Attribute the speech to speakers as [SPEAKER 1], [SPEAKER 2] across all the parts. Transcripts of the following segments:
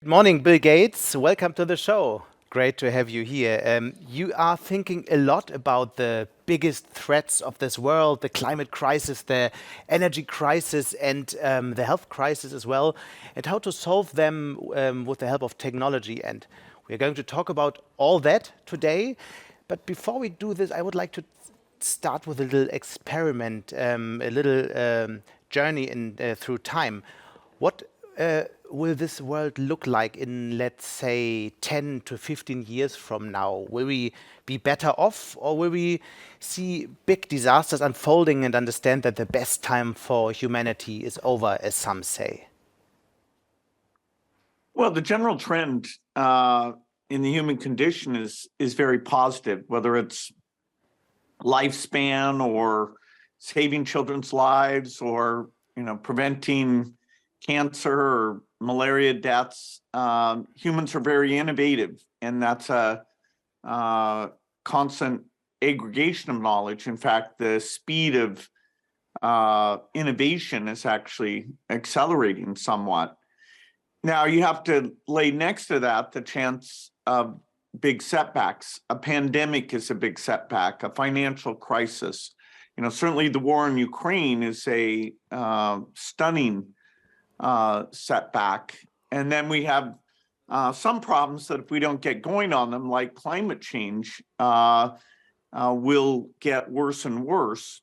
[SPEAKER 1] Good morning, Bill Gates. Welcome to the show. Great to have you here. You are thinking a lot about the biggest threats of this world, the climate crisis, the energy crisis, and the health crisis as well, and how to solve them with the help of technology. And we're going to talk about all that today. But before we do this, I would like to start with a little experiment, a little journey through time. What will this world look like in, let's say, 10 to 15 years from now? Will we be better off, or will we see big disasters unfolding and understand that the best time for humanity is over, as some say?
[SPEAKER 2] Well, the general trend in the human condition is very positive, whether it's lifespan or saving children's lives or preventing cancer or malaria deaths. Humans are very innovative, and that's a constant aggregation of knowledge. In fact, the speed of innovation is actually accelerating somewhat. Now, you have to lay next to that the chance of big setbacks. A pandemic is a big setback, a financial crisis. Certainly the war in Ukraine is a stunning setback. And then we have some problems that if we don't get going on them, like climate change, will get worse and worse.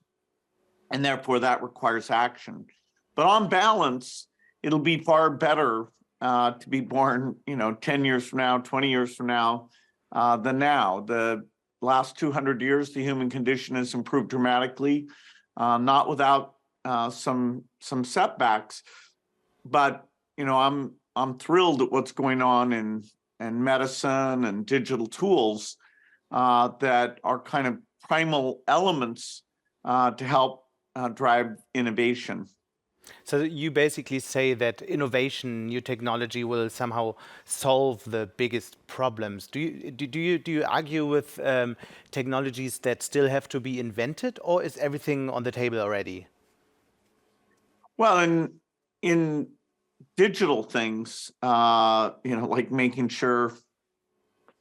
[SPEAKER 2] And therefore that requires action. But on balance, it'll be far better to be born, 10 years from now, 20 years from now, than now. The last 200 years, the human condition has improved dramatically, not without some setbacks. But I'm thrilled at what's going on in medicine and digital tools that are kind of primal elements to help drive innovation.
[SPEAKER 1] So you basically say that innovation, new technology will somehow solve the biggest problems. Do you argue with technologies that still have to be invented, or is everything on the table already?
[SPEAKER 2] Well, in digital things, like making sure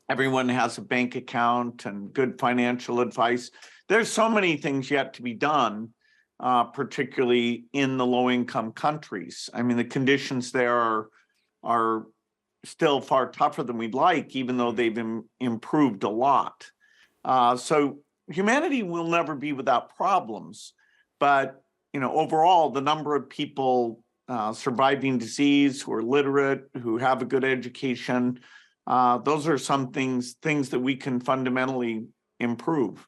[SPEAKER 2] everyone has a bank account and good financial advice, there's so many things yet to be done. Particularly in the low-income countries. I mean, the conditions there are still far tougher than we'd like, even though they've improved a lot. So humanity will never be without problems, but overall, the number of people surviving disease, who are literate, who have a good education, those are some things that we can fundamentally improve.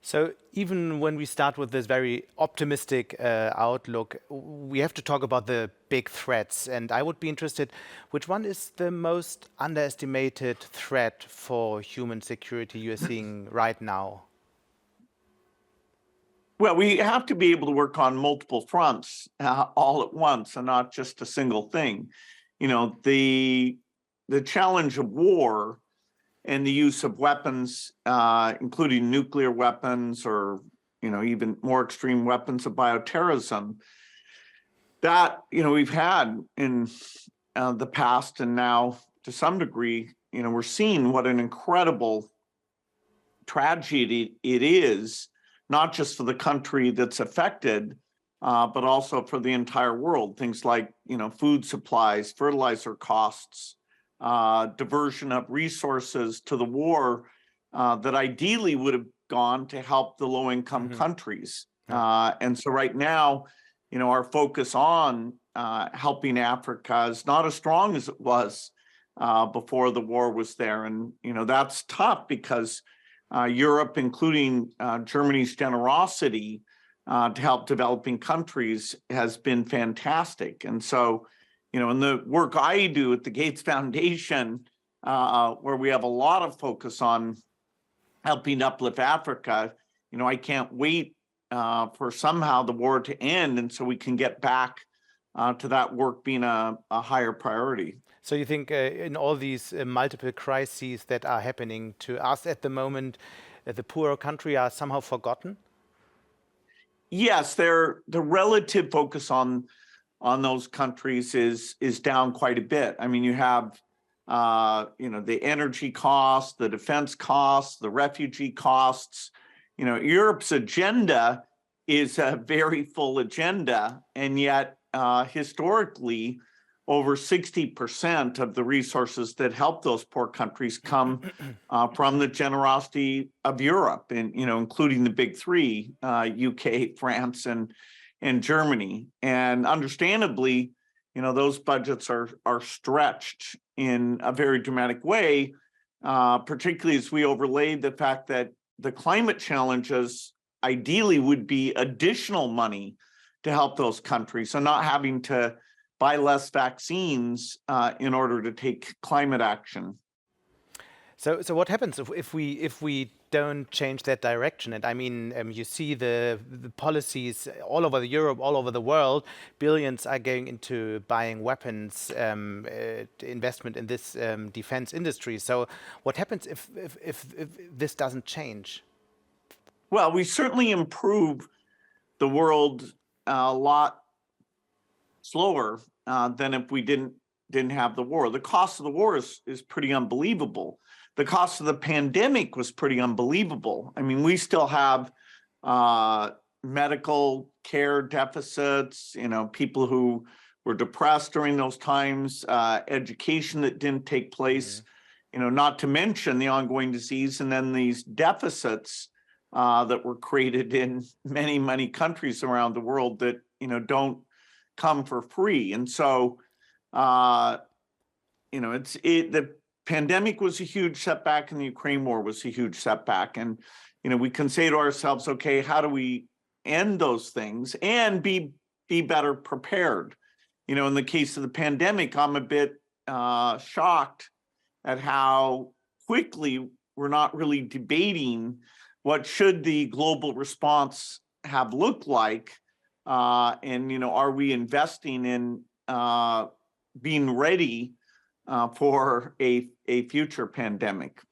[SPEAKER 1] So even when we start with this very optimistic outlook, we have to talk about the big threats. And I would be interested, which one is the most underestimated threat for human security you are seeing right now?
[SPEAKER 2] Well, we have to be able to work on multiple fronts all at once and not just a single thing. The challenge of war and the use of weapons, including nuclear weapons or even more extreme weapons of bioterrorism, that we've had in the past, and now to some degree, we're seeing what an incredible tragedy it is, not just for the country that's affected, but also for the entire world. Things like food supplies, fertilizer costs, diversion of resources to the war that ideally would have gone to help the low-income countries. And so right now, our focus on helping Africa is not as strong as it was before the war was there. And, that's tough because Europe, including Germany's generosity to help developing countries, has been fantastic. And so, in the work I do at the Gates Foundation, where we have a lot of focus on helping uplift Africa, I can't wait for somehow the war to end, and so we can get back to that work being a higher priority.
[SPEAKER 1] So you think in all these multiple crises that are happening to us at the moment, the poorer country are somehow forgotten?
[SPEAKER 2] Yes, the relative focus on on those countries is down quite a bit. I mean, you have the energy costs, the defense costs, the refugee costs. Europe's agenda is a very full agenda, and yet historically, over 60% of the resources that help those poor countries come from the generosity of Europe, and including the big three: UK, France, and Germany. And understandably, those budgets are stretched in a very dramatic way, particularly as we overlay the fact that the climate challenges ideally would be additional money to help those countries, so not having to buy less vaccines in order to take climate action.
[SPEAKER 1] So what happens if we don't change that direction? And I mean, you see the policies all over Europe, all over the world. Billions are going into buying weapons, investment in this defense industry. So what happens if this doesn't change?
[SPEAKER 2] Well, we certainly improve the world a lot slower than if we didn't have the war. The cost of the war is pretty unbelievable. The cost of the pandemic was pretty unbelievable. I mean, we still have medical care deficits, people who were depressed during those times, education that didn't take place, not to mention the ongoing disease, and then these deficits that were created in many, many countries around the world that, don't come for free. And so, the pandemic was a huge setback, and the Ukraine war was a huge setback. And, we can say to ourselves, okay, how do we end those things and be better prepared? In the case of the pandemic, I'm a bit shocked at how quickly we're not really debating what should the global response have looked like. And, are we investing in being ready for a future pandemic?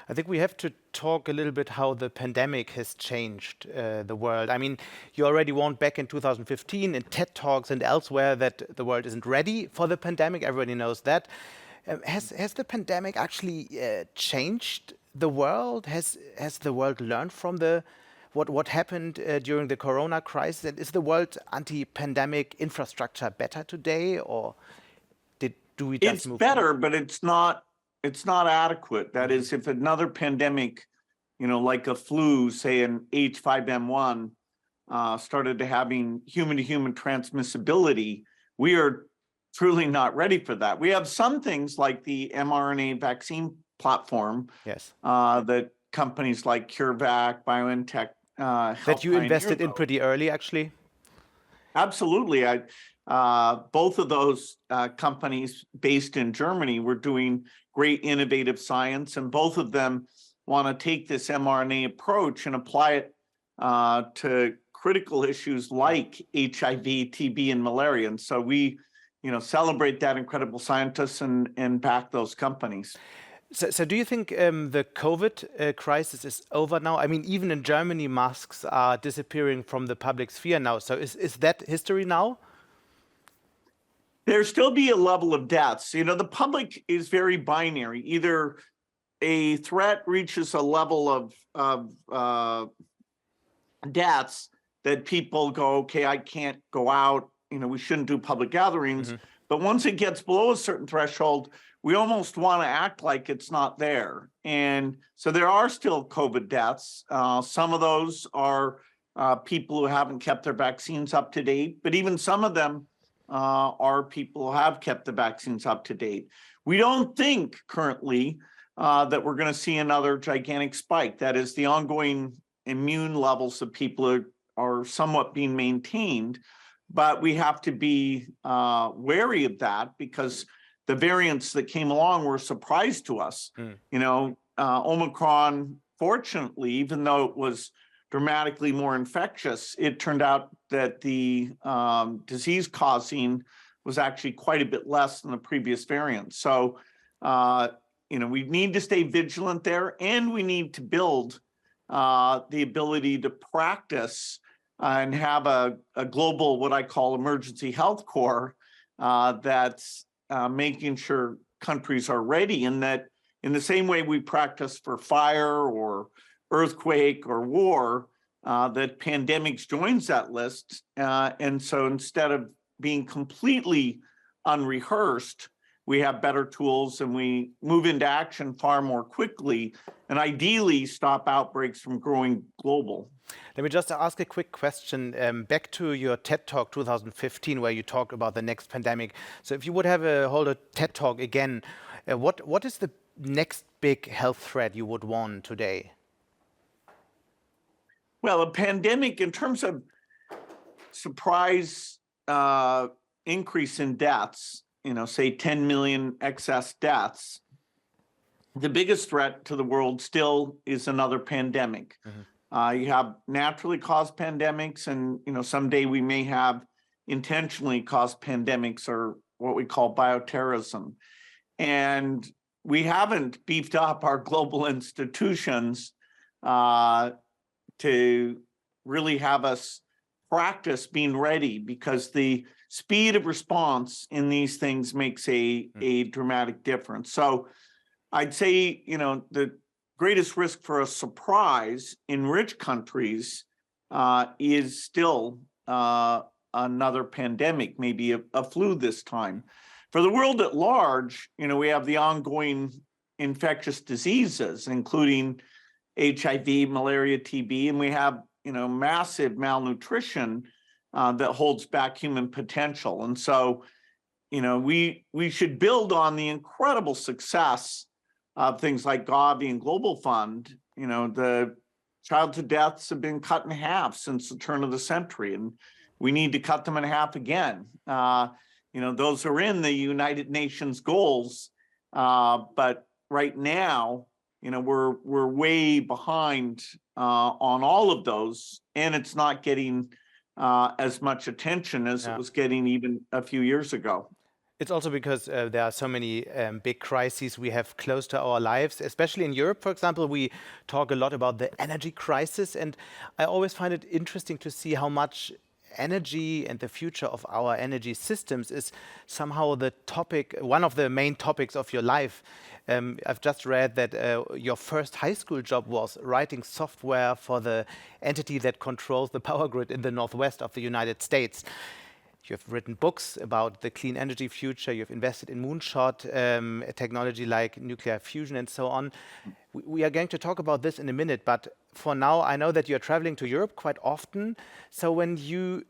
[SPEAKER 1] I think we have to talk a little bit how the pandemic has changed the world. I mean, you already warned back in 2015 in TED Talks and elsewhere that the world isn't ready for the pandemic. Everybody knows that. Has the pandemic actually changed the world? Has the world learned from what happened during the Corona crisis? And is the world's anti-pandemic infrastructure better today, or do we just move on?
[SPEAKER 2] It's better, but it's not adequate. That is, if another pandemic, like a flu, say an H5N1, started to having human-to-human transmissibility, we are truly not ready for that. We have some things like the mRNA vaccine platform,
[SPEAKER 1] Yes,
[SPEAKER 2] that companies like CureVac, BioNTech
[SPEAKER 1] that you invested in pretty early, actually.
[SPEAKER 2] Absolutely. Both of those companies based in Germany were doing great innovative science, and both of them want to take this mRNA approach and apply it to critical issues like HIV, TB, and malaria. And so we, celebrate that incredible scientists and back those companies.
[SPEAKER 1] So do you think the COVID crisis is over now? I mean, even in Germany, masks are disappearing from the public sphere now. So is that history now?
[SPEAKER 2] There still be a level of deaths. The public is very binary. Either a threat reaches a level of deaths that people go, okay, I can't go out, we shouldn't do public gatherings. But once it gets below a certain threshold, we almost want to act like it's not there. And so there are still COVID deaths. Some of those are people who haven't kept their vaccines up to date, but even some of them are people who have kept the vaccines up to date. We don't think currently that we're going to see another gigantic spike. That is, the ongoing immune levels of people are somewhat being maintained, but we have to be wary of that because the variants that came along were a surprise to us. Omicron, fortunately, even though it was dramatically more infectious, it turned out that the disease causing was actually quite a bit less than the previous variant. So, we need to stay vigilant there, and we need to build the ability to practice and have a global, what I call emergency health corps, that's making sure countries are ready, and that in the same way we practice for fire or earthquake or war, that pandemics joins that list. And so instead of being completely unrehearsed, we have better tools and we move into action far more quickly and ideally stop outbreaks from growing global.
[SPEAKER 1] Let me just ask a quick question back to your TED Talk 2015, where you talked about the next pandemic. So if you would have hold a TED Talk again, what is the next big health threat you would warn today?
[SPEAKER 2] Well, a pandemic, in terms of surprise increase in deaths, say 10 million excess deaths, the biggest threat to the world still is another pandemic. You have naturally caused pandemics, and someday we may have intentionally caused pandemics, or what we call bioterrorism. And we haven't beefed up our global institutions to really have us practice being ready, because the speed of response in these things makes a dramatic difference. So I'd say, the greatest risk for a surprise in rich countries is still another pandemic, maybe a flu this time. For the world at large, we have the ongoing infectious diseases, including HIV, malaria, TB, and we have, massive malnutrition that holds back human potential. And so, we should build on the incredible success of things like Gavi and Global Fund. The childhood deaths have been cut in half since the turn of the century, and we need to cut them in half again. Those are in the United Nations goals, but right now, we're way behind on all of those, and it's not getting as much attention as it was getting even a few years ago.
[SPEAKER 1] It's also because there are so many big crises we have close to our lives, especially in Europe, for example. We talk a lot about the energy crisis, and I always find it interesting to see how much energy and the future of our energy systems is somehow the topic, one of the main topics of your life. I've just read that your first high school job was writing software for the entity that controls the power grid in the northwest of the United States. You've written books about the clean energy future. You've invested in moonshot technology like nuclear fusion and so on. We are going to talk about this in a minute, but for now, I know that you're traveling to Europe quite often. So when you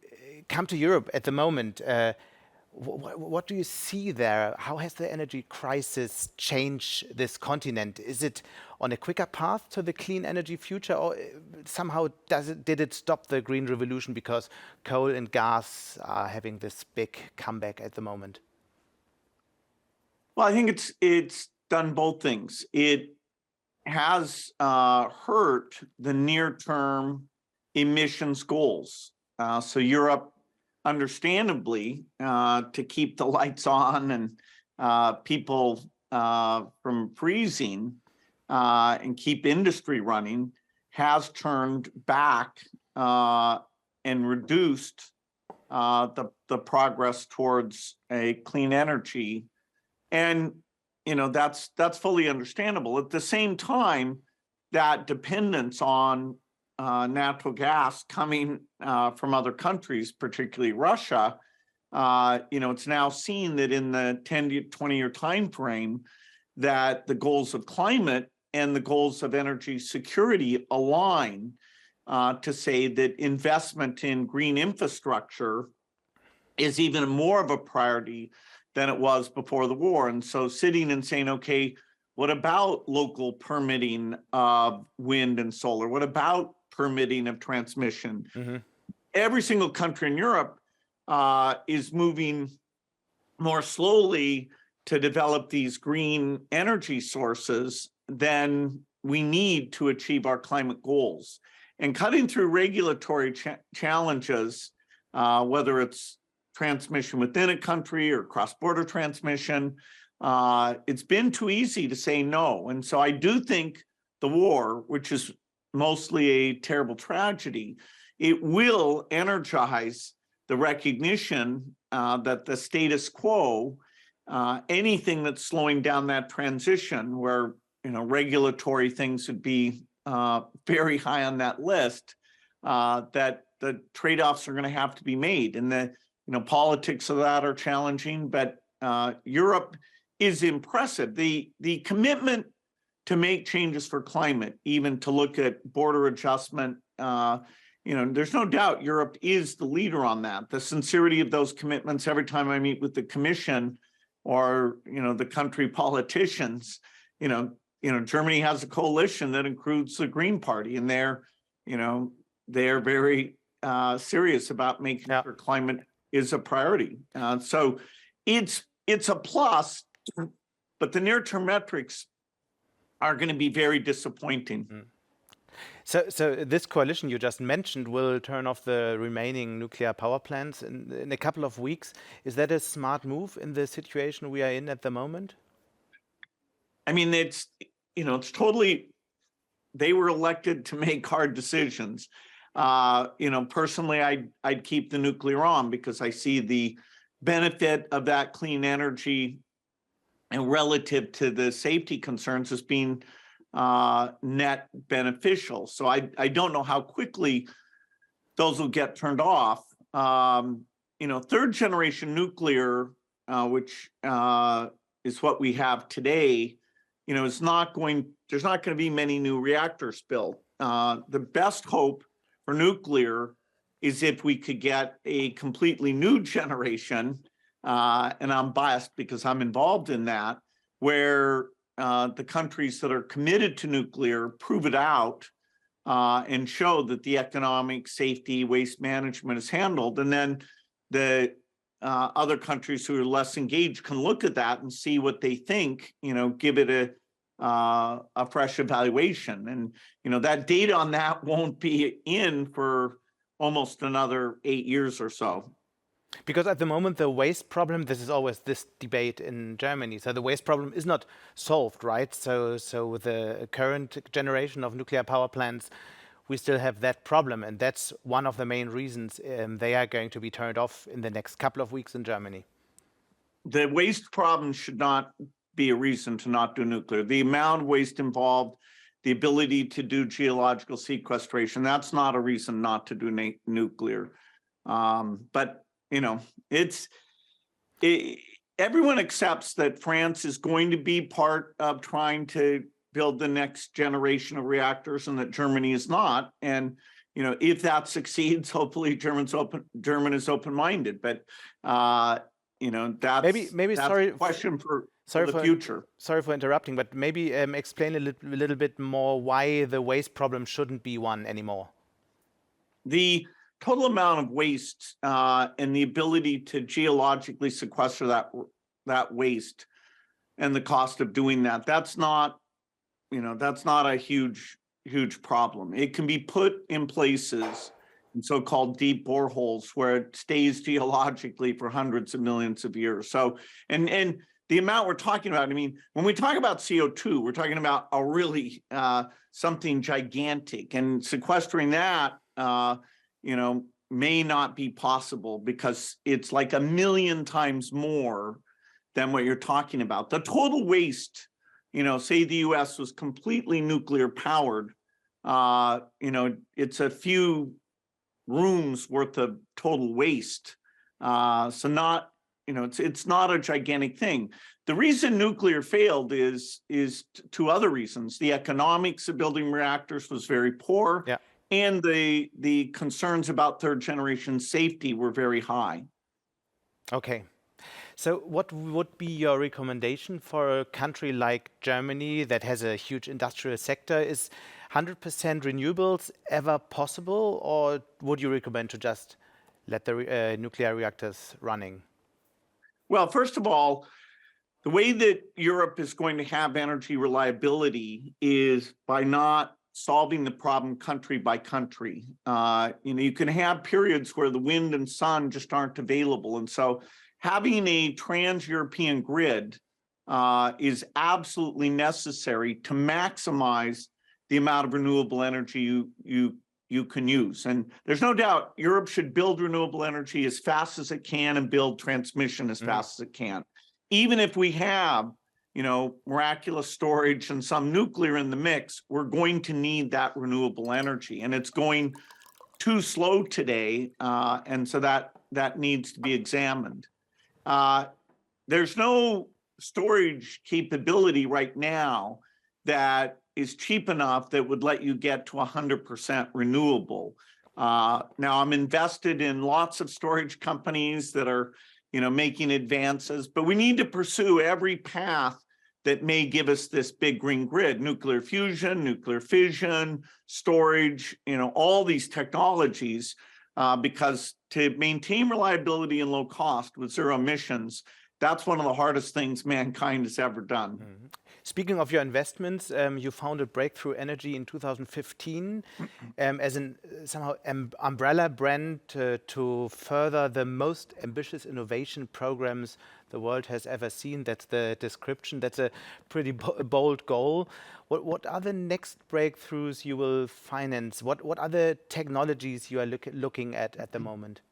[SPEAKER 1] come to Europe at the moment, what do you see there? How has the energy crisis changed this continent? Is it on a quicker path to the clean energy future, or somehow did it stop the green revolution because coal and gas are having this big comeback at the moment?
[SPEAKER 2] Well, I think it's done both things. It has hurt the near-term emissions goals. So Europe, understandably, to keep the lights on and people from freezing and keep industry running, has turned back and reduced the progress towards a clean energy. And that's fully understandable. At the same time, that dependence on natural gas coming from other countries, particularly Russia, it's now seen that in the 10 to 20-year time frame, that the goals of climate and the goals of energy security align to say that investment in green infrastructure is even more of a priority than it was before the war. And so sitting and saying, okay, what about local permitting of wind and solar? What about permitting of transmission? Mm-hmm. Every single country in Europe is moving more slowly to develop these green energy sources than we need to achieve our climate goals. And cutting through regulatory challenges, whether it's transmission within a country or cross-border transmission, it's been too easy to say no. And so I do think the war, which is mostly a terrible tragedy, it will energize the recognition that the status quo, anything that's slowing down that transition, where regulatory things would be very high on that list, that the trade-offs are going to have to be made, and the politics of that are challenging. But Europe is impressive. The commitment to make changes for climate, even to look at border adjustment. There's no doubt Europe is the leader on that. The sincerity of those commitments, every time I meet with the Commission or, the country politicians, Germany has a coalition that includes the Green Party, and they're very serious about making sure climate is a priority. So it's a plus, but the near-term metrics are going to be very disappointing.
[SPEAKER 1] Mm. So this coalition you just mentioned will turn off the remaining nuclear power plants in a couple of weeks. Is that a smart move in the situation we are in at the moment?
[SPEAKER 2] I mean, it's totally, they were elected to make hard decisions. Personally, I'd keep the nuclear on because I see the benefit of that clean energy and relative to the safety concerns as being net beneficial. So I don't know how quickly those will get turned off. Third generation nuclear, which is what we have today, there's not going to be many new reactors built. The best hope for nuclear is if we could get a completely new generation, and I'm biased because I'm involved in that, where the countries that are committed to nuclear prove it out and show that the economic, safety, waste management is handled. And then the other countries who are less engaged can look at that and see what they think, give it a fresh evaluation. And, that data on that won't be in for almost another 8 years or so.
[SPEAKER 1] Because at the moment, the waste problem, this is always this debate in Germany. So the waste problem is not solved, right? So with the current generation of nuclear power plants, we still have that problem. And that's one of the main reasons they are going to be turned off in the next couple of weeks in Germany.
[SPEAKER 2] The waste problem should not be a reason to not do nuclear. The amount of waste involved, the ability to do geological sequestration, that's not a reason not to do nuclear. But everyone accepts that France is going to be part of trying to build the next generation of reactors and that Germany is not. And, if that succeeds, hopefully German is open-minded. But, that's a question for the future.
[SPEAKER 1] Sorry for interrupting, but maybe explain a little bit more why the waste problem shouldn't be one anymore.
[SPEAKER 2] The total amount of waste and the ability to geologically sequester that waste and the cost of doing that, that's not a huge problem. It can be put in places in so-called deep boreholes where it stays geologically for hundreds of millions of years. So, and the amount we're talking about, I mean, when we talk about CO2, we're talking about a really something gigantic, and sequestering that, may not be possible because it's like 1 million times more than what you're talking about. The total waste, say the US was completely nuclear powered, it's a few rooms worth of total waste. So not, it's not a gigantic thing. The reason nuclear failed is two other reasons. The economics of building reactors was very poor.
[SPEAKER 1] Yeah.
[SPEAKER 2] And the concerns about third generation safety were very high. Okay.
[SPEAKER 1] So what would be your recommendation for a country like Germany that has a huge industrial sector? Is 100% renewables ever possible, or would you recommend to just let the nuclear reactors running?
[SPEAKER 2] Well, first of all, the way that Europe is going to have energy reliability is by not solving the problem country by country. You can have periods where the wind and sun just aren't available. And so having a trans-European grid is absolutely necessary to maximize the amount of renewable energy you you can use. And there's no doubt Europe should build renewable energy as fast as it can and build transmission as fast as it can. Even if we have, miraculous storage and some nuclear in the mix, we're going to need that renewable energy. And it's going too slow today. And so that needs to be examined. There's no storage capability right now that is cheap enough that would let you get to 100% renewable. Now I'm invested in lots of storage companies that are, making advances, but we need to pursue every path that may give us this big green grid: nuclear fusion, nuclear fission, storage, all these technologies, because to maintain reliability and low cost with zero emissions, that's one of the hardest things mankind has ever done.
[SPEAKER 1] Speaking of your investments, you founded Breakthrough Energy in 2015 as an somehow umbrella brand to further the most ambitious innovation programs the world has ever seen. That's the description. That's a pretty bold goal. What are the next breakthroughs you will finance? What are the technologies you are looking at the moment?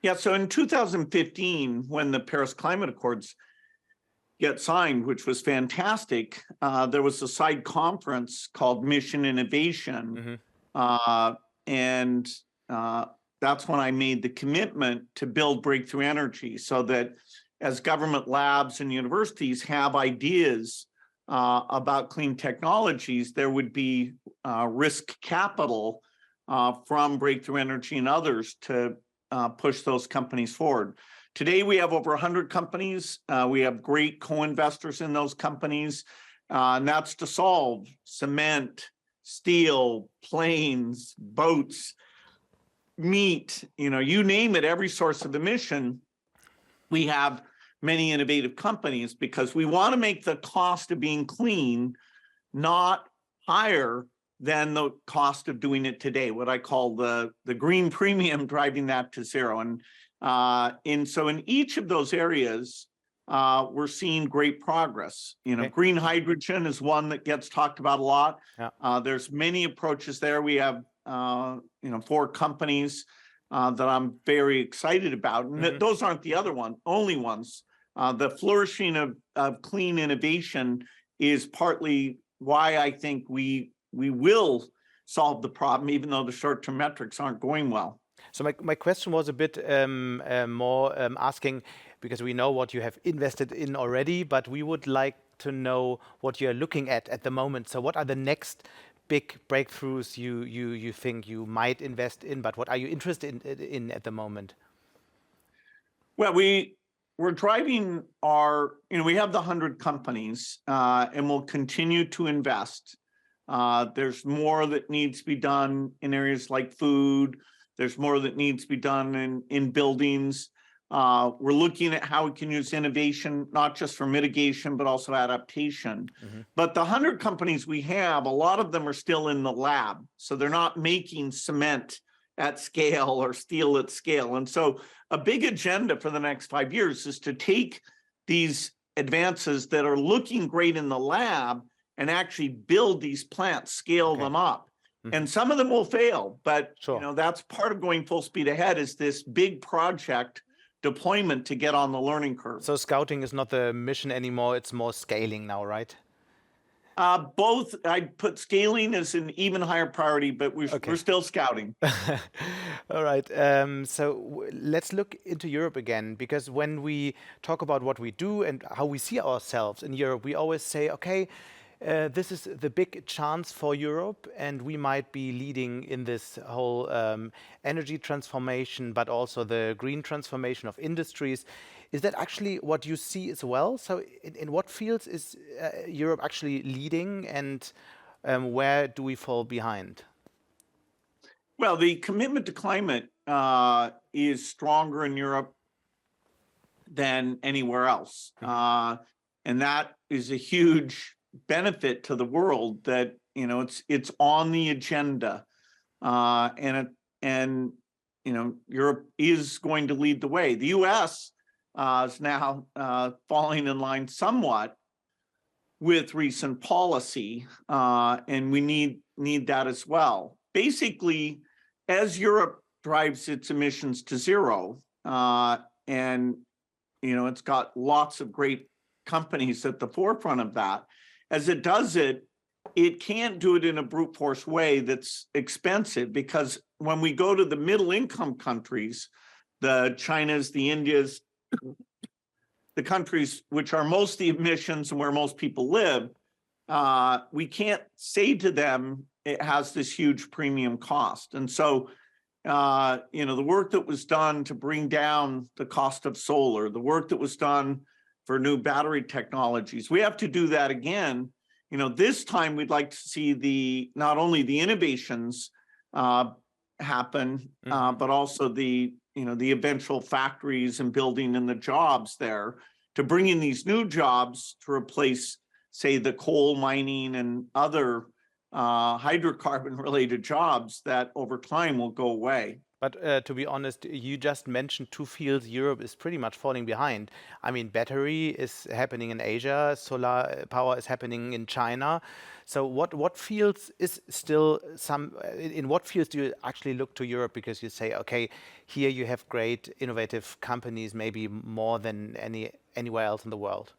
[SPEAKER 2] Yeah, so in 2015, when the Paris Climate Accords get signed, which was fantastic, there was a side conference called Mission Innovation. And that's when I made the commitment to build Breakthrough Energy, so that as government labs and universities have ideas about clean technologies, there would be risk capital from Breakthrough Energy and others to push those companies forward. Today, we have over 100 companies. We have great co-investors in those companies, and that's to solve cement, steel, planes, boats, meat, you name it, every source of emission. We have many innovative companies because we want to make the cost of being clean not higher than the cost of doing it today, what I call the green premium, driving that to zero. And so in each of those areas, we're seeing great progress. Green hydrogen is one that gets talked about a lot. Yeah. There's many approaches there. We have 4 companies that I'm very excited about, and those aren't the only ones. The flourishing of clean innovation is partly why I think we will solve the problem, even though the short-term metrics aren't going well.
[SPEAKER 1] So my question was a bit more asking, because we know what you have invested in already, but we would like to know what you're looking at the moment. So what are the next big breakthroughs you think you might invest in, but what are you interested in at the moment?
[SPEAKER 2] Well, we're driving we have the 100 companies, and we'll continue to invest. There's more that needs to be done in areas like food. There's more that needs to be done in buildings. We're looking at how we can use innovation, not just for mitigation, but also adaptation. But the 100 companies we have, a lot of them are still in the lab. So they're not making cement at scale or steel at scale. And so a big agenda for the next 5 years is to take these advances that are looking great in the lab and actually build these plants, scale them up. And some of them will fail, but that's part of going full speed ahead, is this big project deployment to get on the learning curve.
[SPEAKER 1] So scouting is not the mission anymore, it's more scaling now, right?
[SPEAKER 2] Both. I'd put scaling as an even higher priority, but we're still scouting.
[SPEAKER 1] All right. So let's look into Europe again, because when we talk about what we do and how we see ourselves in Europe, we always say, okay, this is the big chance for Europe, and we might be leading in this whole energy transformation, but also the green transformation of industries. Is that actually what you see as well? So in what fields is Europe actually leading, and where do we fall behind?
[SPEAKER 2] Well, the commitment to climate is stronger in Europe than anywhere else. And that is a huge benefit to the world, that it's on the agenda, and Europe is going to lead the way. The U.S. is now falling in line somewhat with recent policy, and we need that as well. basically, as Europe drives its emissions to zero, and it's got lots of great companies at the forefront of that. As it does it, it can't do it in a brute force way that's expensive, because when we go to the middle income countries, the Chinas, the Indias, the countries which are most the emissions and where most people live, we can't say to them it has this huge premium cost. And so, the work that was done to bring down the cost of solar, the work that was done for new battery technologies, we have to do that again. This time we'd like to see not only the innovations happen, but also the eventual factories and building and the jobs there, to bring in these new jobs to replace, say, the coal mining and other hydrocarbon-related jobs that over time will go away.
[SPEAKER 1] But to be honest, you just mentioned two fields Europe is pretty much falling behind. I mean, battery is happening in Asia, solar power is happening in China. So what fields is still in what fields do you actually look to Europe, because you say, okay, here you have great innovative companies, maybe more than anywhere else in the world?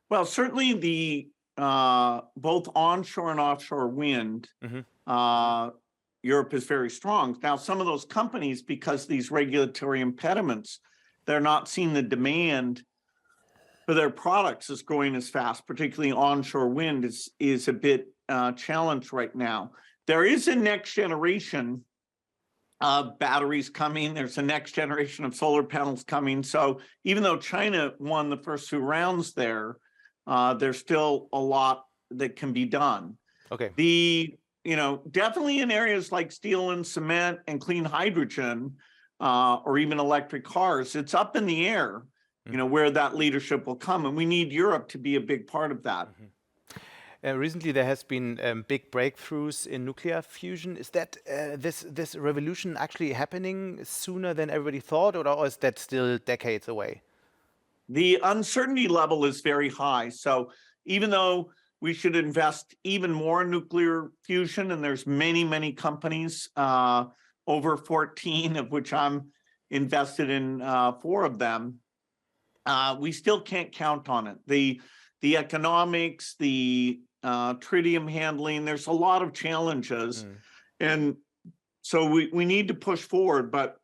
[SPEAKER 2] Well, certainly the both onshore and offshore wind, Europe is very strong. Now, some of those companies, because these regulatory impediments, they're not seeing the demand for their products is growing as fast. Particularly onshore wind is a bit challenged right now. There is a next generation of batteries coming. There's a next generation of solar panels coming. So even though China won the first two rounds there's still a lot that can be done.
[SPEAKER 1] Okay.
[SPEAKER 2] Definitely in areas like steel and cement and clean hydrogen, or even electric cars, it's up in the air, where that leadership will come. And we need Europe to be a big part of that.
[SPEAKER 1] Recently, there has been big breakthroughs in nuclear fusion. Is that this revolution actually happening sooner than everybody thought, or is that still decades away?
[SPEAKER 2] The uncertainty level is very high. So even though we should invest even more in nuclear fusion, and there's many, many companies, over 14 of which I'm invested in 4 of them, we still can't count on it. The economics, the tritium handling, there's a lot of challenges. And so we need to push forward, but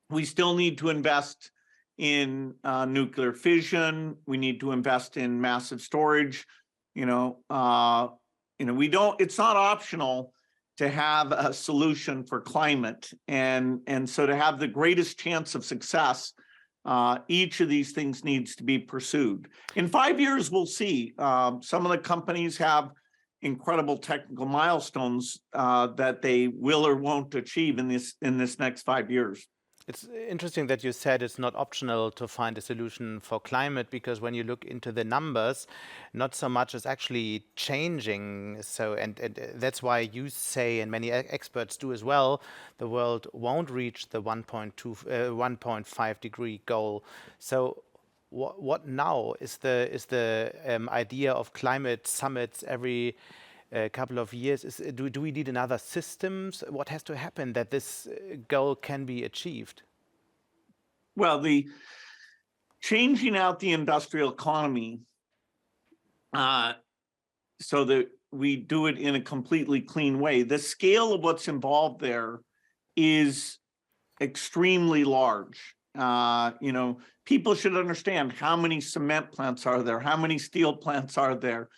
[SPEAKER 2] we still need to invest in nuclear fission. We need to invest in massive storage. It's not optional to have a solution for climate. And so to have the greatest chance of success, each of these things needs to be pursued. In 5 years, we'll see. Some of the companies have incredible technical milestones that they will or won't achieve in this next 5 years.
[SPEAKER 1] It's interesting that you said it's not optional to find a solution for climate, because when you look into the numbers, not so much is actually changing. So, and that's why you say, and many experts do as well, the world won't reach the 1.5 degree goal. So what now is the idea of climate summits every couple of years? Do we need another systems? What has to happen that this goal can be achieved?
[SPEAKER 2] Well, the changing out the industrial economy so that we do it in a completely clean way. The scale of what's involved there is extremely large. People should understand how many cement plants are there, how many steel plants are there.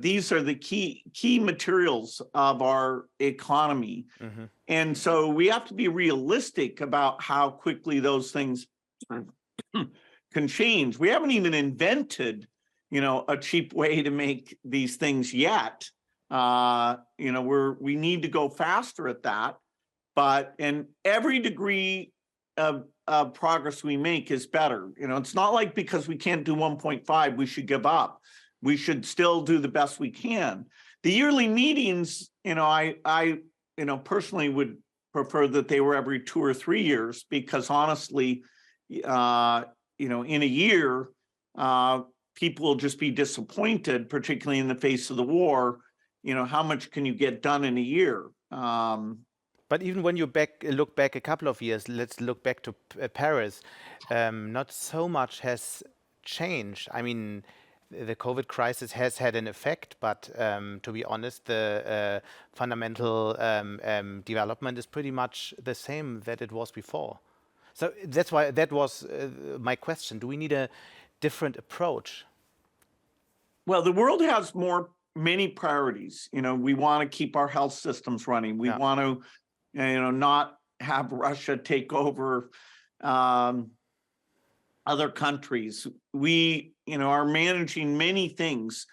[SPEAKER 2] These are the key materials of our economy. And so we have to be realistic about how quickly those things can change. We haven't even invented, a cheap way to make these things yet. We need to go faster at that. And every degree of progress we make is better. It's not like because we can't do 1.5, we should give up. We should still do the best we can. The yearly meetings, I personally would prefer that they were every 2 or 3 years, because honestly, in a year, people will just be disappointed, particularly in the face of the war, how much can you get done in a year?
[SPEAKER 1] But even when you look back a couple of years, let's look back to Paris, not so much has changed. I mean, the COVID crisis has had an effect, but to be honest, the fundamental development is pretty much the same that it was before. So that's why that was my question. Do we need a different approach?
[SPEAKER 2] Well, the world has many priorities. We want to keep our health systems running. We
[SPEAKER 1] Yeah.
[SPEAKER 2] want to, not have Russia take over other countries. We, are managing many things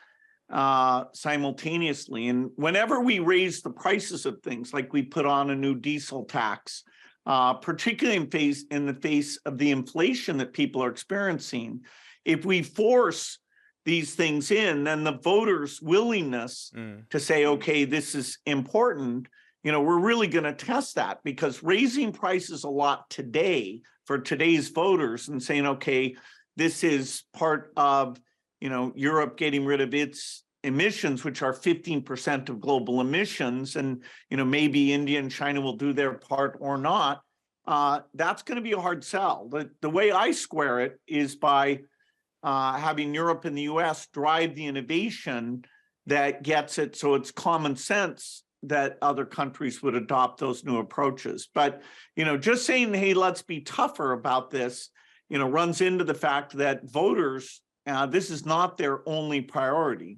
[SPEAKER 2] simultaneously. And whenever we raise the prices of things, like we put on a new diesel tax, particularly in the face of the inflation that people are experiencing, if we force these things in, then the voters' willingness to say, okay, this is important, we're really going to test that, because raising prices a lot today for today's voters and saying, okay, this is part of, Europe getting rid of its emissions, which are 15% of global emissions, and, maybe India and China will do their part or not, that's going to be a hard sell. The way I square it is by having Europe and the US drive the innovation that gets it so it's common sense that other countries would adopt those new approaches. But, just saying, hey, let's be tougher about this, runs into the fact that voters, this is not their only priority.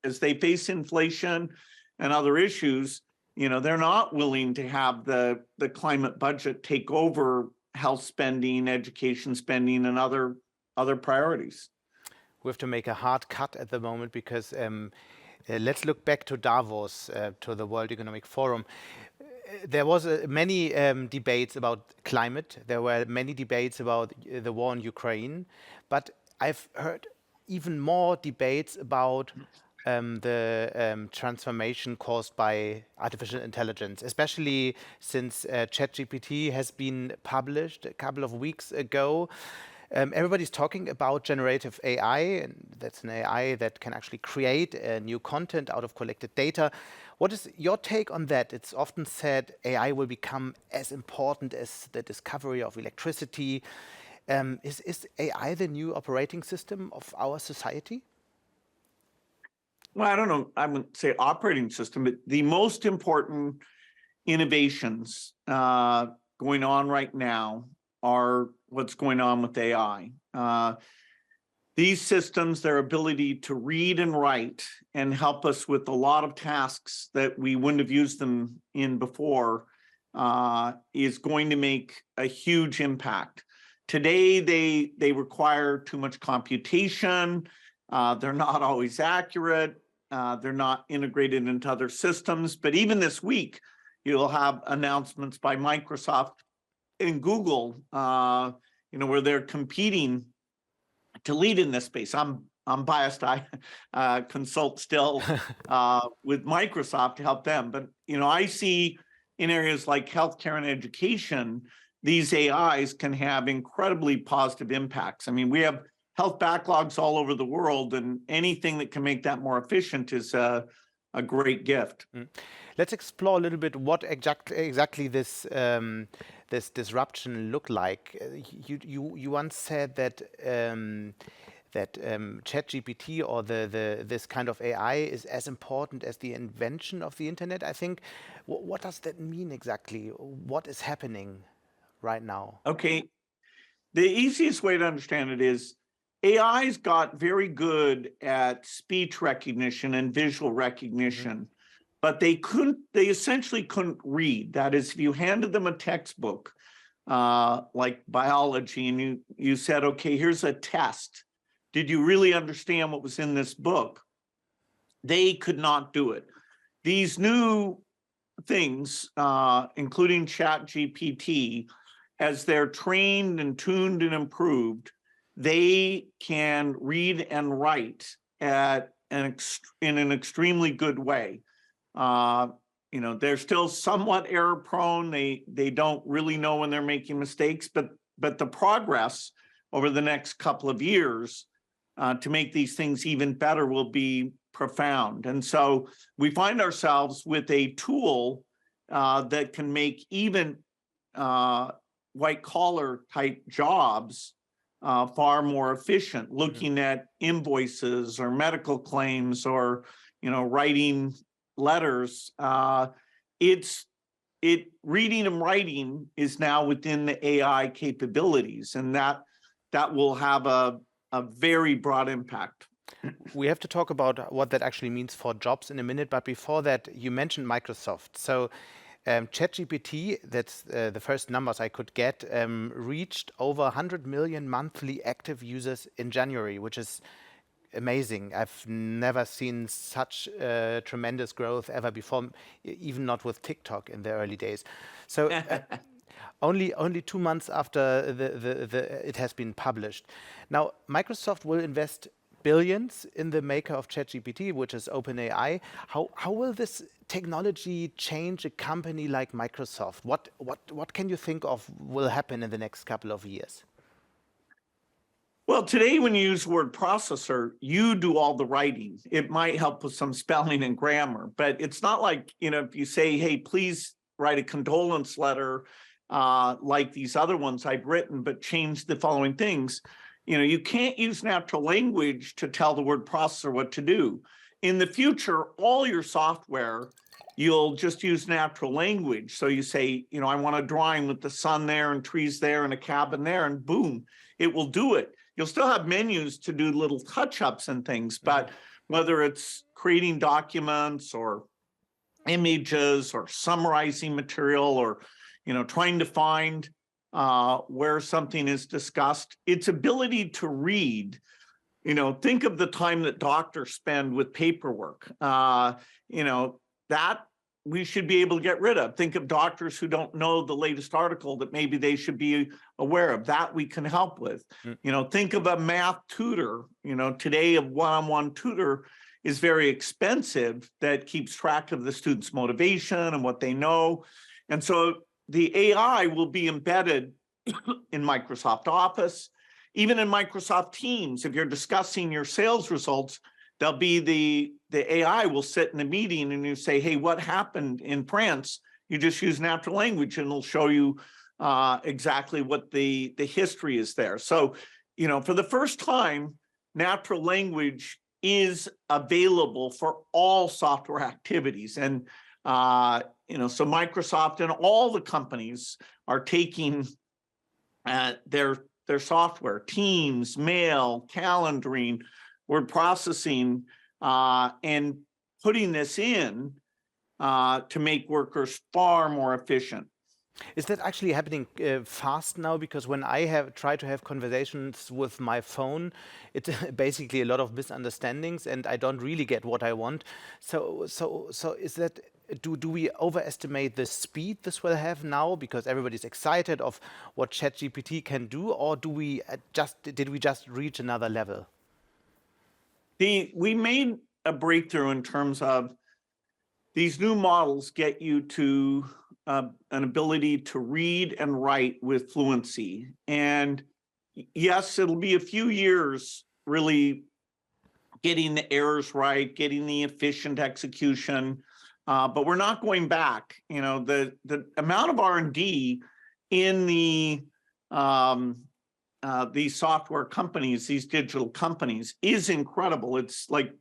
[SPEAKER 2] As they face inflation and other issues, they're not willing to have the climate budget take over health spending, education spending, and other priorities.
[SPEAKER 1] We have to make a hard cut at the moment because let's look back to Davos, to the World Economic Forum. There was many debates about climate. There were many debates about the war in Ukraine, but I've heard even more debates about the transformation caused by artificial intelligence, especially since ChatGPT has been published a couple of weeks ago. Everybody's talking about generative AI, and that's an AI that can actually create new content out of collected data. What is your take on that? It's often said AI will become as important as the discovery of electricity. Is AI the new operating system of our society?
[SPEAKER 2] Well, I don't know, I wouldn't say operating system, but the most important innovations going on right now are what's going on with AI. These systems, their ability to read and write and help us with a lot of tasks that we wouldn't have used them in before, is going to make a huge impact. Today, they require too much computation. They're not always accurate. They're not integrated into other systems. But even this week, you'll have announcements by Microsoft and Google, where they're competing to lead in this space. I'm biased. I consult still with Microsoft to help them. But I see in areas like healthcare and education, these AIs can have incredibly positive impacts. I mean, we have health backlogs all over the world, and anything that can make that more efficient is a great gift.
[SPEAKER 1] Let's explore a little bit what exactly this this disruption look like. You once said that ChatGPT or this kind of AI is as important as the invention of the internet. I think. What does that mean exactly? What is happening right now?
[SPEAKER 2] Okay, the easiest way to understand it is AI's got very good at speech recognition and visual recognition, but they essentially couldn't read. That is, if you handed them a textbook, like biology, and you said, okay, here's a test. Did you really understand what was in this book? They could not do it. These new things, including ChatGPT, as they're trained and tuned and improved, they can read and write in an extremely good way. They're still somewhat error prone. They don't really know when they're making mistakes, but the progress over the next couple of years to make these things even better will be profound. And so we find ourselves with a tool that can make even white collar type jobs far more efficient, looking at invoices or medical claims or, writing letters. Reading and writing is now within the AI capabilities, and that will have a very broad impact.
[SPEAKER 1] We have to talk about what that actually means for jobs in a minute, but before that, you mentioned Microsoft. So ChatGPT, that's the first numbers I could get, reached over 100 million monthly active users in January, which is amazing. I've never seen such tremendous growth ever before, even not with TikTok in the early days. So only 2 months after it has been published. Now, Microsoft will invest billions in the maker of ChatGPT, which is OpenAI. How will this technology change a company like Microsoft? What can you think of will happen in the next couple of years?
[SPEAKER 2] Well, today when you use the word processor, you do all the writing. It might help with some spelling and grammar, but it's not like, if you say, hey, please write a condolence letter like these other ones I've written, but change the following things. You can't use natural language to tell the word processor what to do. In the future, all your software, you'll just use natural language. So you say, I want a drawing with the sun there and trees there and a cabin there, and boom, it will do it. You'll still have menus to do little touch-ups and things, but whether it's creating documents or images or summarizing material or, trying to find where something is discussed, its ability to read, think of the time that doctors spend with paperwork, that we should be able to get rid of. Think of doctors who don't know the latest article that maybe they should be aware of. That we can help with. Think of a math tutor. Today a one-on-one tutor is very expensive that keeps track of the student's motivation and what they know. And so the AI will be embedded in Microsoft Office, even in Microsoft Teams. If you're discussing your sales results, there'll be the AI will sit in a meeting and you say, hey, what happened in France? You just use natural language and it'll show you exactly what the history is there. So, for the first time, natural language is available for all software activities. And, so Microsoft and all the companies are taking their software, Teams, mail, calendaring, word processing, and putting this in to make workers far more efficient.
[SPEAKER 1] Is that actually happening fast now? Because when I have tried to have conversations with my phone, it's basically a lot of misunderstandings, and I don't really get what I want. So is that do we overestimate the speed this will have now because everybody's excited of what ChatGPT can do, or did we just reach another level?
[SPEAKER 2] We made a breakthrough in terms of these new models get you to an ability to read and write with fluency. And yes, it'll be a few years really getting the errors right, getting the efficient execution, but we're not going back. The amount of R&D in these software companies, these digital companies, is incredible. It's like,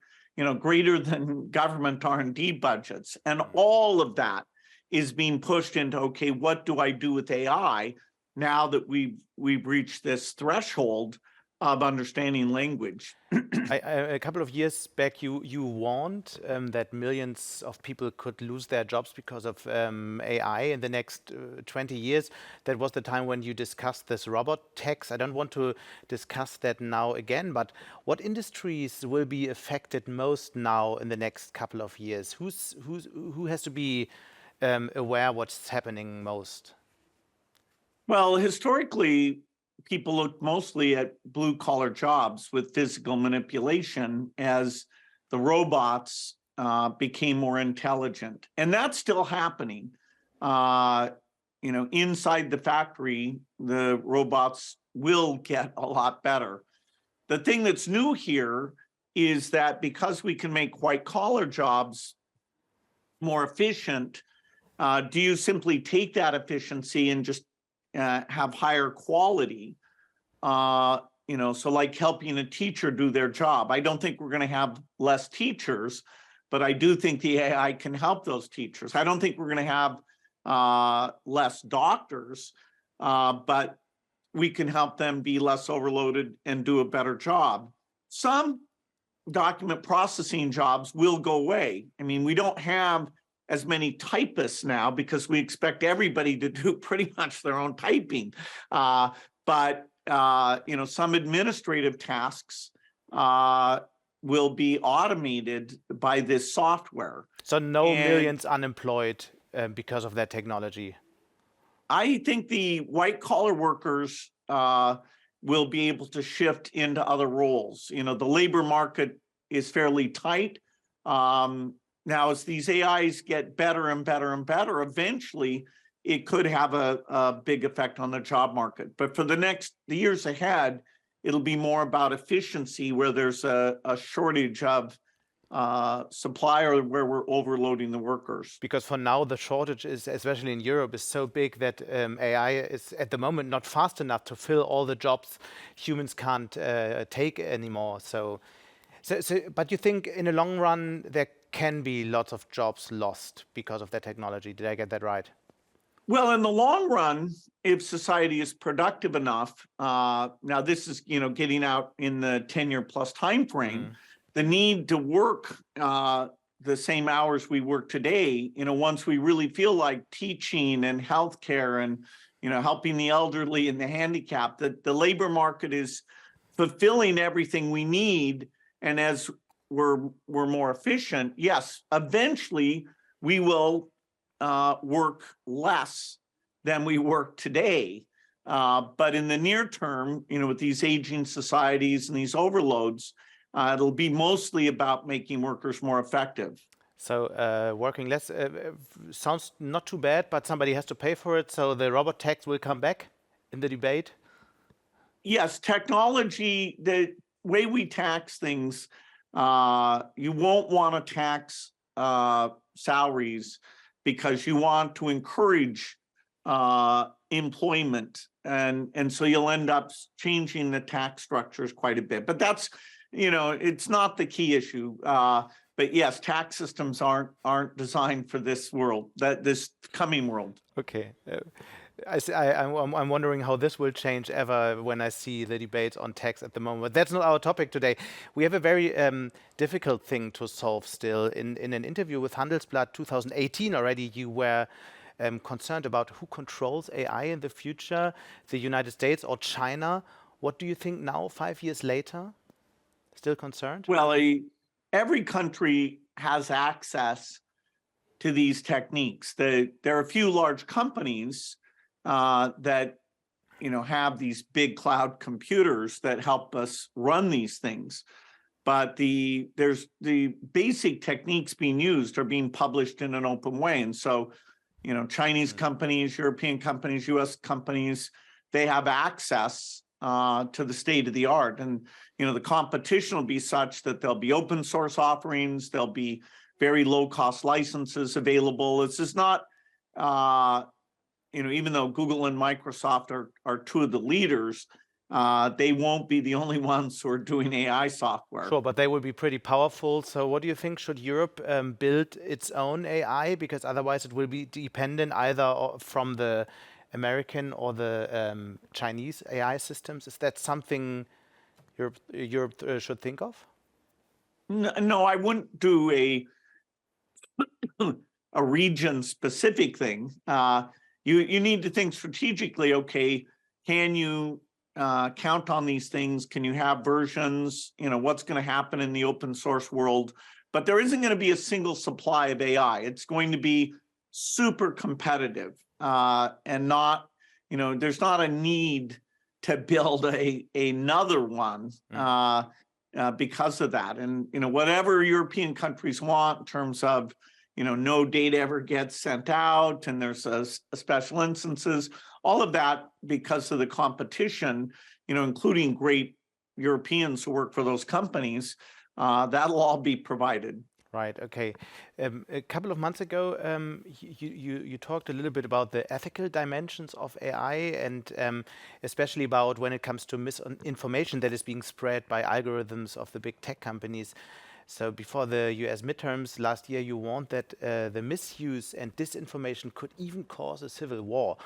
[SPEAKER 2] greater than government R&D budgets. And all of that is being pushed into, okay, what do I do with AI now that we've reached this threshold of understanding language?
[SPEAKER 1] A couple of years back, you warned that millions of people could lose their jobs because of AI in the next 20 years. That was the time when you discussed this robot tax. I don't want to discuss that now again, but what industries will be affected most now in the next couple of years? Who has to be aware what's happening most?
[SPEAKER 2] Well, historically, people looked mostly at blue-collar jobs with physical manipulation as the robots became more intelligent. And that's still happening. Inside the factory, the robots will get a lot better. The thing that's new here is that because we can make white-collar jobs more efficient, do you simply take that efficiency and just have higher quality? So like helping a teacher do their job. I don't think we're going to have less teachers, but I do think the AI can help those teachers. I don't think we're going to have less doctors, but we can help them be less overloaded and do a better job. Some document processing jobs will go away. I mean, we don't have as many typists now because we expect everybody to do pretty much their own typing. But some administrative tasks will be automated by this software.
[SPEAKER 1] So no millions unemployed because of that technology.
[SPEAKER 2] I think the white-collar workers will be able to shift into other roles. The labor market is fairly tight. Now, as these AIs get better and better and better, eventually it could have a big effect on the job market. But for the years ahead, it'll be more about efficiency, where there's a shortage of supply or where we're overloading the workers.
[SPEAKER 1] Because for now, the shortage is, especially in Europe, is so big that AI is at the moment not fast enough to fill all the jobs humans can't take anymore. But you think in the long run, there can be lots of jobs lost because of that technology. Did I get that right?
[SPEAKER 2] Well, in the long run, if society is productive enough, now this is, getting out in the 10-year plus time frame, the need to work the same hours we work today, once we really feel like teaching and healthcare and, helping the elderly and the handicapped, that the labor market is fulfilling everything we need. And as we're more efficient, yes, eventually we will work less than we work today. But in the near term, with these aging societies and these overloads, it'll be mostly about making workers more effective.
[SPEAKER 1] So working less sounds not too bad, but somebody has to pay for it. So the robot tax will come back in the debate?
[SPEAKER 2] Yes, technology, the way we tax things, you won't want to tax salaries because you want to encourage employment. And so you'll end up changing the tax structures quite a bit. But that's, it's not the key issue. But yes, tax systems aren't designed for this world, this coming world.
[SPEAKER 1] Okay. I'm wondering how this will change ever when I see the debates on tax at the moment. But that's not our topic today. We have a very difficult thing to solve still. In an interview with Handelsblatt 2018 already, you were concerned about who controls AI in the future, the United States or China. What do you think now, 5 years later? Still concerned?
[SPEAKER 2] Well, every country has access to these techniques. There are a few large companies that have these big cloud computers that help us run these things. But there's the basic techniques being used are being published in an open way. And so, Chinese companies, European companies, US companies, they have access to the state of the art. And, the competition will be such that there'll be open source offerings, there'll be very low cost licenses available. This is not, even though Google and Microsoft are two of the leaders, they won't be the only ones who are doing AI software.
[SPEAKER 1] Sure, but they will be pretty powerful. So what do you think? Should Europe build its own AI? Because otherwise it will be dependent either from the American or the Chinese AI systems. Is that something Europe should think of?
[SPEAKER 2] No, I wouldn't do a region-specific thing. You need to think strategically, okay, can you count on these things? Can you have versions? What's going to happen in the open source world? But there isn't going to be a single supply of AI. It's going to be super competitive and not, there's not a need to build another one because of that. And, whatever European countries want in terms of, no data ever gets sent out and there's special instances, all of that because of the competition, including great Europeans who work for those companies, that'll all be provided.
[SPEAKER 1] Right. Okay. A couple of months ago, you talked a little bit about the ethical dimensions of AI, and especially about when it comes to misinformation that is being spread by algorithms of the big tech companies. So before the US midterms last year, you warned that the misuse and disinformation could even cause a civil war.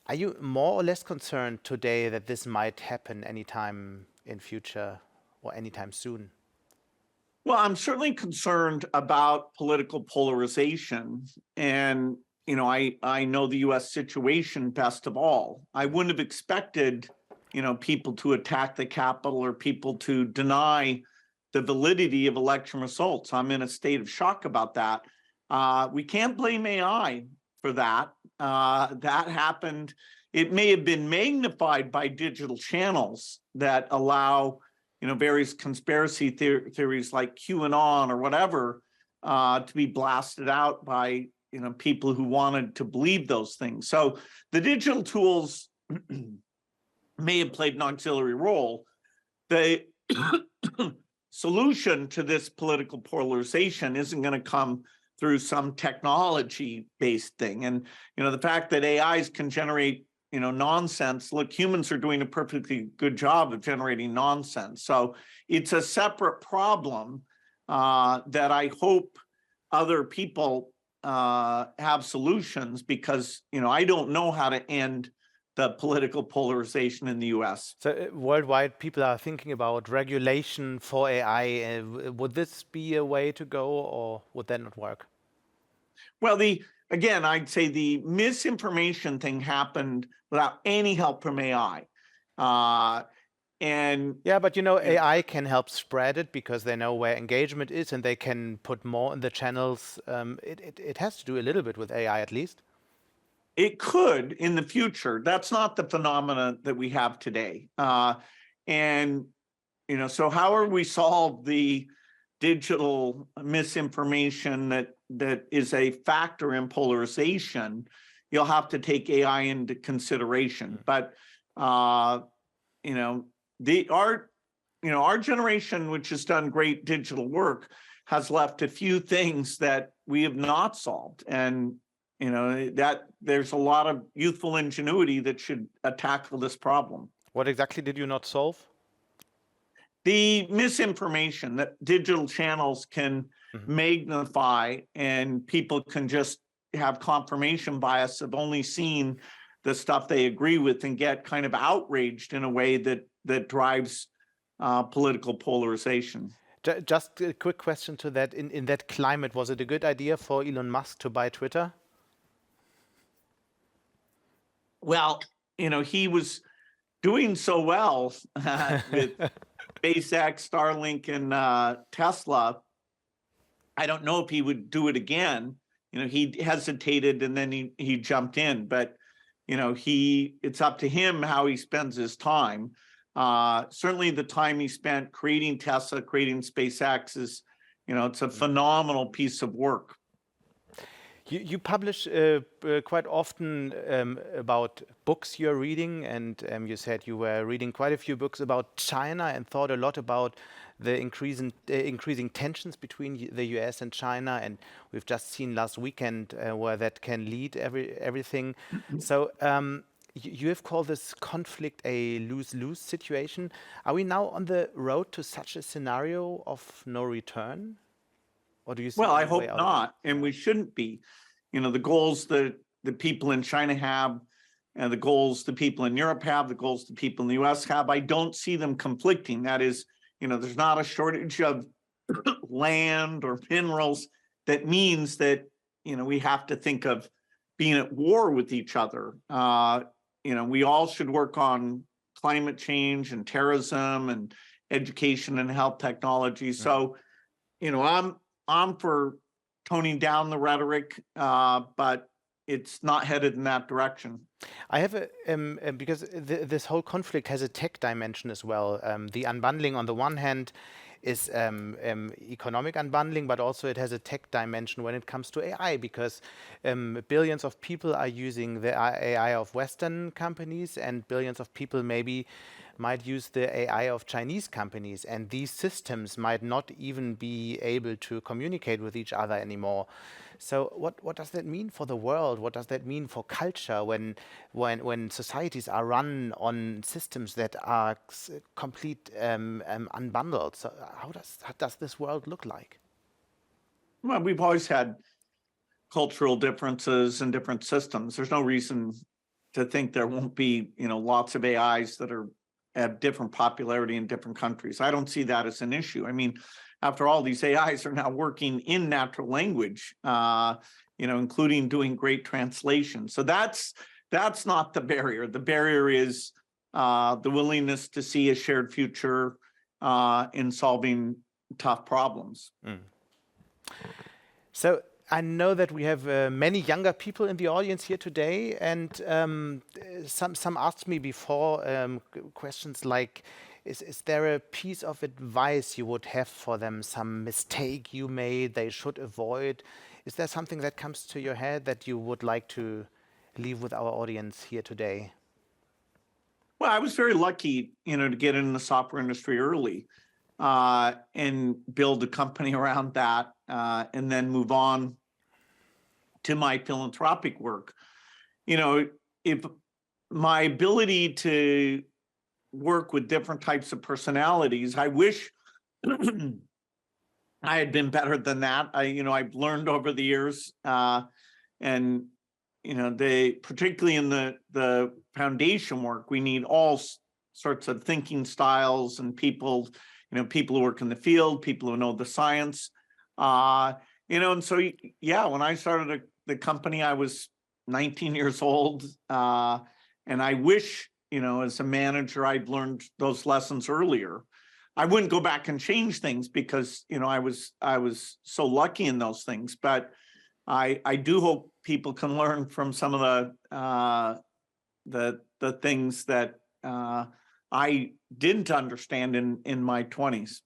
[SPEAKER 1] Are you more or less concerned today that this might happen anytime in future or anytime soon?
[SPEAKER 2] Well, I'm certainly concerned about political polarization. And, I know the US situation best of all. I wouldn't have expected, people to attack the Capitol or people to deny the validity of election results. I'm in a state of shock about that. We can't blame AI for that. That happened. It may have been magnified by digital channels that allow various conspiracy theories like QAnon or whatever to be blasted out by people who wanted to believe those things. So the digital tools may have played an auxiliary role. The solution to this political polarization isn't going to come through some technology-based thing. And the fact that AIs can generate nonsense. Look, humans are doing a perfectly good job of generating nonsense. So it's a separate problem that I hope other people have solutions, because, I don't know how to end the political polarization in the US.
[SPEAKER 1] So worldwide, people are thinking about regulation for AI. Would this be a way to go, or would that not work?
[SPEAKER 2] Well, again, I'd say the misinformation thing happened without any help from AI.
[SPEAKER 1] Yeah, but AI can help spread it because they know where engagement is and they can put more in the channels. It has to do a little bit with AI, at least.
[SPEAKER 2] It could in the future. That's not the phenomena that we have today. So however we solve the digital misinformation that is a factor in polarization, you'll have to take AI into consideration. But our generation, which has done great digital work, has left a few things that we have not solved, and that there's a lot of youthful ingenuity that should tackle this problem.
[SPEAKER 1] What exactly did you not solve?
[SPEAKER 2] The misinformation that digital channels can magnify, and people can just have confirmation bias of only seeing the stuff they agree with and get kind of outraged in a way that drives political polarization.
[SPEAKER 1] Just a quick question to that. In that climate, was it a good idea for Elon Musk to buy Twitter?
[SPEAKER 2] Well, he was doing so well with SpaceX, Starlink, and Tesla. I don't know if he would do it again. He hesitated and then he jumped in. But it's up to him how he spends his time. Certainly, the time he spent creating Tesla, creating SpaceX is, it's a phenomenal piece of work.
[SPEAKER 1] You publish quite often about books you're reading, and you said you were reading quite a few books about China and thought a lot about the increasing tensions between the US and China, and we've just seen last weekend where that can lead everything. So you have called this conflict a lose-lose situation. Are we now on the road to such a scenario of no return? Or do you see
[SPEAKER 2] I hope not, and we shouldn't be. The goals that the people in China have, and the goals the people in Europe have, the goals the people in the US have, I don't see them conflicting. That is, there's not a shortage of land or minerals. That means that, we have to think of being at war with each other. We all should work on climate change and terrorism and education and health technology. So, I'm for toning down the rhetoric, but it's not headed in that direction.
[SPEAKER 1] I have because this whole conflict has a tech dimension as well. The unbundling on the one hand is economic unbundling, but also it has a tech dimension when it comes to AI, because billions of people are using the AI of Western companies, and billions of people maybe might use the AI of Chinese companies, and these systems might not even be able to communicate with each other anymore. So what does that mean for the world? What does that mean for culture when societies are run on systems that are complete unbundled? So how does this world look like?
[SPEAKER 2] Well, we've always had cultural differences and different systems. There's no reason to think there won't be, lots of AIs that have different popularity in different countries. I don't see that as an issue. I mean, after all, these AIs are now working in natural language, including doing great translation. So that's not the barrier. The barrier is the willingness to see a shared future in solving tough problems.
[SPEAKER 1] So I know that we have many younger people in the audience here today, and some asked me before questions like, is there a piece of advice you would have for them, some mistake you made they should avoid? Is there something that comes to your head that you would like to leave with our audience here today?
[SPEAKER 2] Well, I was very lucky, to get in the software industry early and build a company around that and then move on to my philanthropic work. If my ability to work with different types of personalities, I wish I had been better than that. I've learned over the years, and particularly in the foundation work, we need all sorts of thinking styles and people who work in the field, people who know the science, and so when I started the company, I was 19 years old, and I wish, as a manager, I'd learned those lessons earlier. I wouldn't go back and change things because, I was so lucky in those things, but I do hope people can learn from some of the things that I didn't understand in my 20s.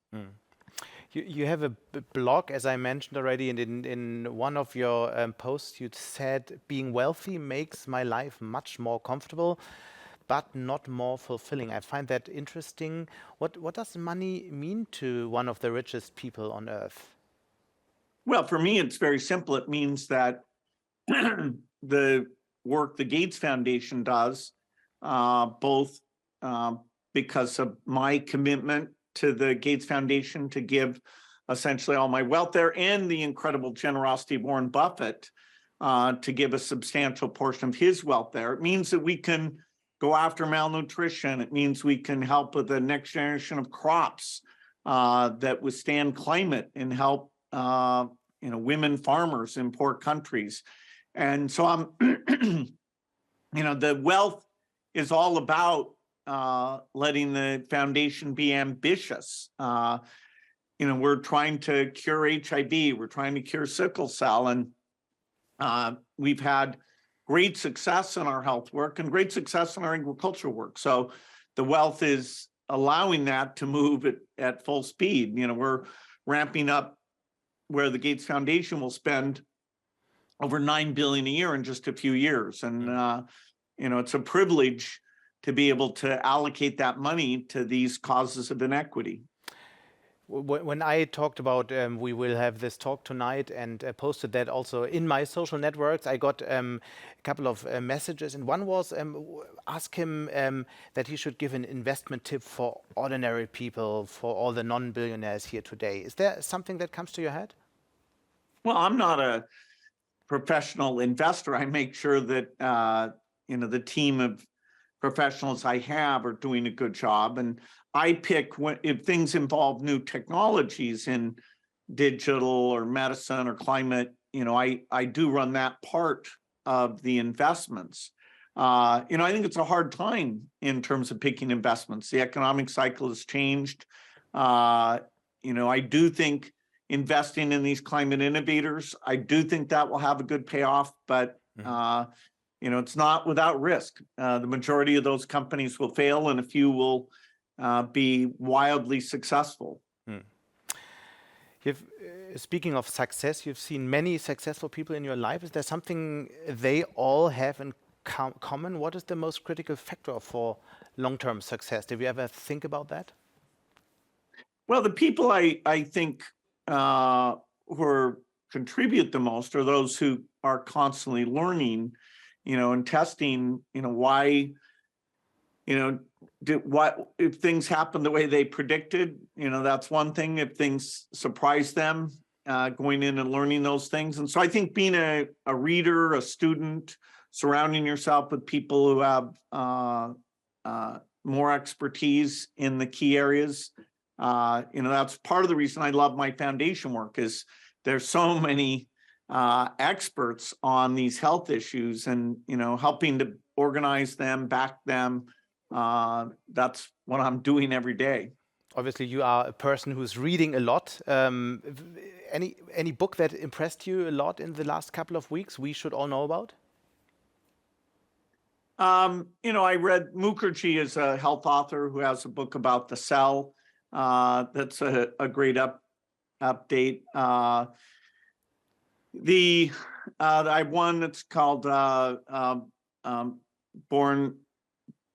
[SPEAKER 1] You have a blog, as I mentioned already, and in one of your posts, you said, being wealthy makes my life much more comfortable, but not more fulfilling. I find that interesting. What does money mean to one of the richest people on earth?
[SPEAKER 2] Well, for me, it's very simple. It means that the work the Gates Foundation does, both because of my commitment to the Gates Foundation to give essentially all my wealth there, and the incredible generosity of Warren Buffett to give a substantial portion of his wealth there. It means that we can go after malnutrition. It means we can help with the next generation of crops that withstand climate and help women farmers in poor countries. And so the wealth is all about letting the foundation be ambitious. We're trying to cure HIV, we're trying to cure sickle cell, and we've had great success in our health work and great success in our agricultural work. So the wealth is allowing that to move at full speed. We're ramping up where the Gates Foundation will spend over $9 billion a year in just a few years. And, it's a privilege to be able to allocate that money to these causes of inequity.
[SPEAKER 1] When I talked about we will have this talk tonight and posted that also in my social networks, I got a couple of messages, and one was ask him that he should give an investment tip for ordinary people, for all the non-billionaires here today. Is there something that comes to your head?
[SPEAKER 2] Well, I'm not a professional investor. I make sure that the team of professionals I have are doing a good job, and I pick if things involve new technologies in digital or medicine or climate. I do run that part of the investments. I think it's a hard time in terms of picking investments. The economic cycle has changed. I do think investing in these climate innovators, I do think that will have a good payoff, but it's not without risk. The majority of those companies will fail, and a few will be wildly successful.
[SPEAKER 1] Speaking of success, you've seen many successful people in your life. Is there something they all have in common? What is the most critical factor for long-term success? Did you ever think about that?
[SPEAKER 2] Well, the people I think who contribute the most are those who are constantly learning, and testing, why, what if things happen the way they predicted, that's one thing. If things surprise them, going in and learning those things. And so I think being a reader, a student, surrounding yourself with people who have more expertise in the key areas, that's part of the reason I love my foundation work, is there's so many experts on these health issues, and helping to organize them, back them. That's what I'm doing every day.
[SPEAKER 1] Obviously, you are a person who's reading a lot. Any book that impressed you a lot in the last couple of weeks we should all know about?
[SPEAKER 2] I read Mukherjee is a health author who has a book about the cell. That's a great update. I have one that's called Born.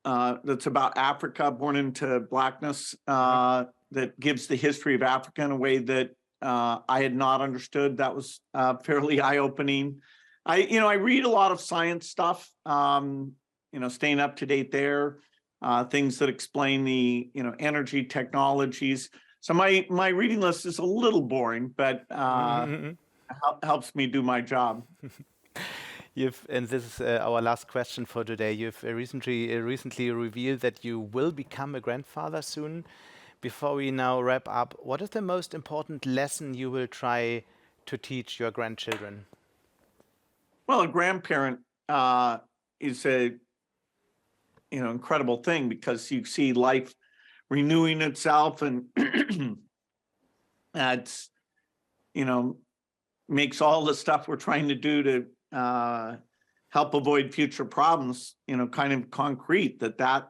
[SPEAKER 2] That's about Africa, Born into Blackness. That gives the history of Africa in a way that I had not understood. That was fairly eye-opening. I read a lot of science stuff. Staying up to date there. Things that explain the energy technologies. So my reading list is a little boring, but helps me do my job.
[SPEAKER 1] And this is our last question for today. You've recently revealed that you will become a grandfather soon. Before we now wrap up, what is the most important lesson you will try to teach your grandchildren?
[SPEAKER 2] Well, a grandparent is a incredible thing, because you see life renewing itself, and that's makes all the stuff we're trying to do to help avoid future problems, kind of concrete, that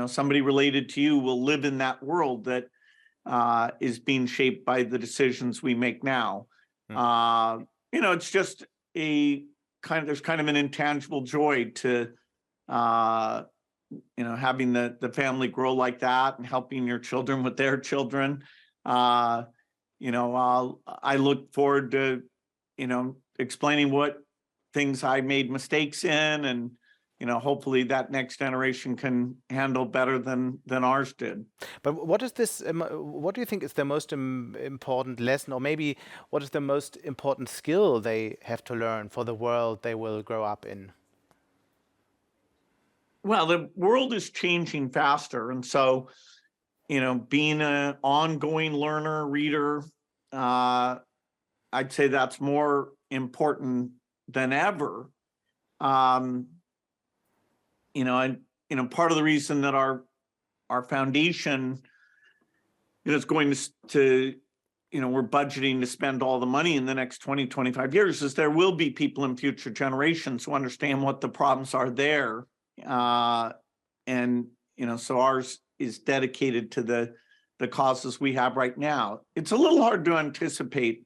[SPEAKER 2] somebody related to you will live in that world that is being shaped by the decisions we make now. It's just there's kind of an intangible joy to having the family grow like that, and helping your children with their children. I look forward to explaining what things I made mistakes in, and hopefully that next generation can handle better than ours did.
[SPEAKER 1] But what is this? What do you think is the most important lesson, or maybe what is the most important skill they have to learn for the world they will grow up in?
[SPEAKER 2] Well, the world is changing faster, and so being an ongoing learner, reader, I'd say that's more important than ever. Part of the reason that our foundation is going to we're budgeting to spend all the money in the next 20, 25 years, is there will be people in future generations who understand what the problems are there. So ours is dedicated to the causes we have right now. It's a little hard to anticipate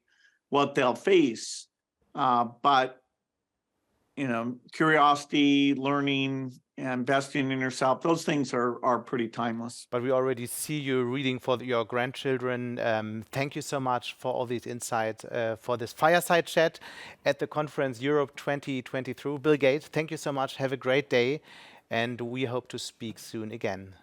[SPEAKER 2] what they'll face, but curiosity, learning, investing in yourself, those things are pretty timeless.
[SPEAKER 1] But we already see you reading for your grandchildren. Thank you so much for all these insights, for this fireside chat at the conference Europe 2023. Bill Gates, thank you so much. Have a great day, and we hope to speak soon again.